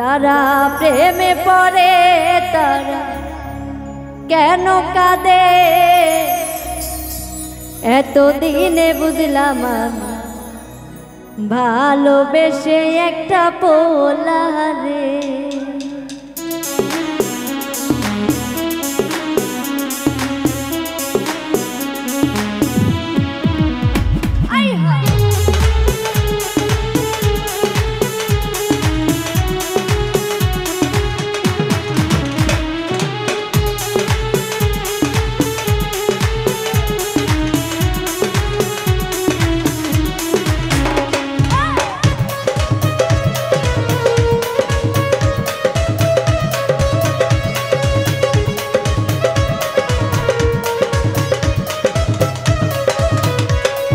যারা প্রেমে পড়ে তারা কেন কাঁদে এতদিনে বুঝলাম আমি ভালোবেসে একটা পোলা রে।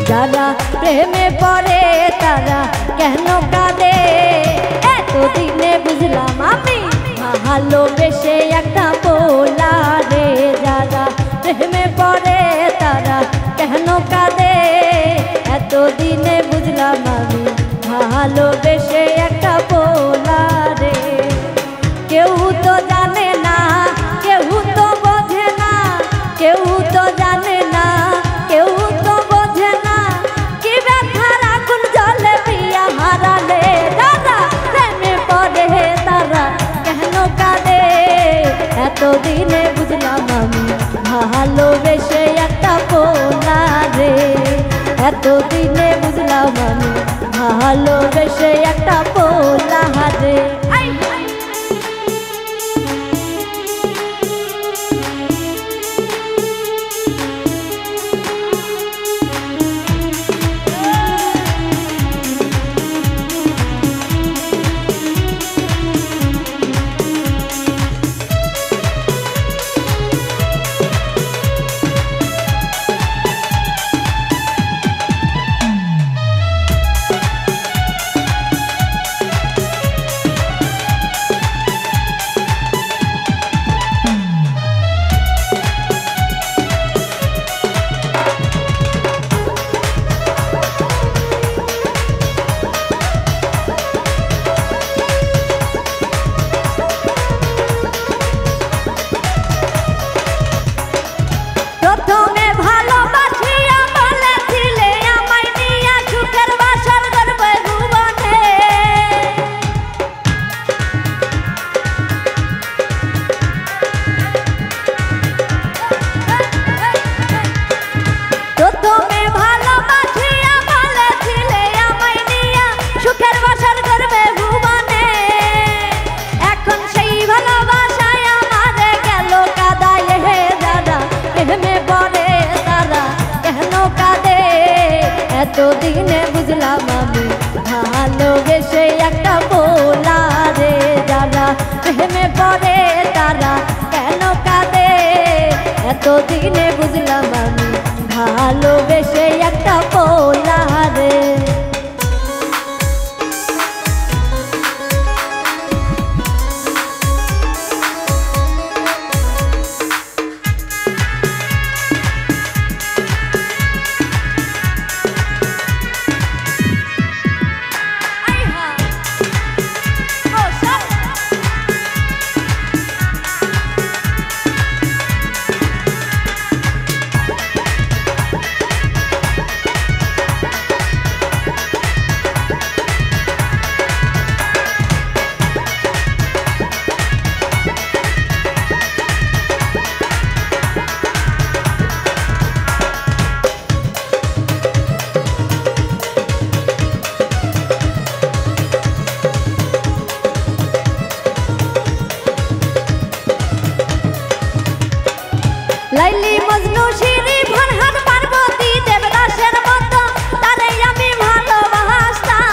যারা প্রেমে পড়ে তারা কেন কাঁদে এতদিনে বুঝলাম আমি ভালোবেসে একটা পোলা রে। যারা প্রেমে পড়ে তারা কেন কাঁদে এতদিনে বুঝলাম আমি ভালোবেসে একটা পোলা রে। কেউ তো জানে না, কেউ তো বোঝে না, কেউ তো জানে না, কেউ তো বোঝে না কি ব্যথার আগুন জ্বলে প্রিয়া হারালে। যারা প্রেমে পড়ে তারা কেন কাঁদে এতদিনে বুঝলাম আমি ভালোবেসে একটা পোলা রে। এতদিনে বুঝলাম আমি ভালোবেসে একটা পোলা রে। এতদিনে বুঝলাম আমি ভালোবেসে একটা পোলা রে। যারা প্রেমে পড়ে তারা কেন কাঁদে এতদিনে বুঝলাম আমি ভালোবেসে একটা পোলা রে। লাইলি মজনু শিরি ফরহাদ পার্বতী দেবদাসের মতো তারে আমি ভালোবাসতাম।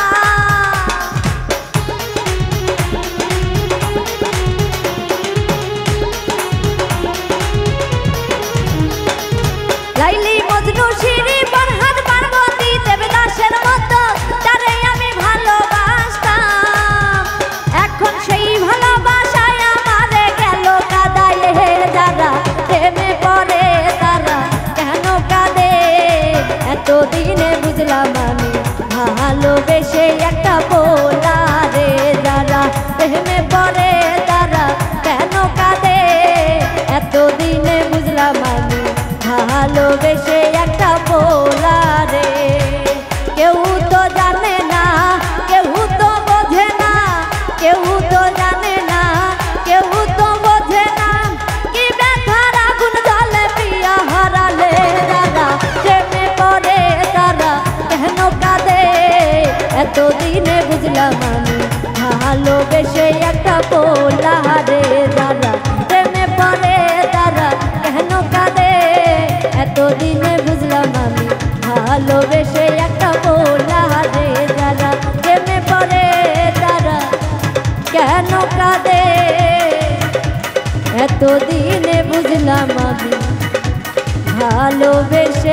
লাইলি মজনু শিরি ফরহাদ পার্বতী দেবদাসের মতো তারে আমি ভালোবাসতাম। এখন সেই ভালোবাসায় আমারে গেল কাদায়। যারা প্রেমে পড়ে তারা কেন কাঁদে এতদিনে বুঝলাম আমি ভালোবেসে একটা পোলা রে। যারা প্রেমে এতদিনে বুঝলাম আমি ভালোবেসে একটা পোলা রে দাদা প্রেমে পড়ে তারা কেন কাঁদে এতদিনে বুঝলাম আমি ভালোবেসে একটা পোলা রে দাদা প্রেমে পড়ে তারা কেন কাঁদে এতদিনে বুঝলাম আমি ভালোবেসে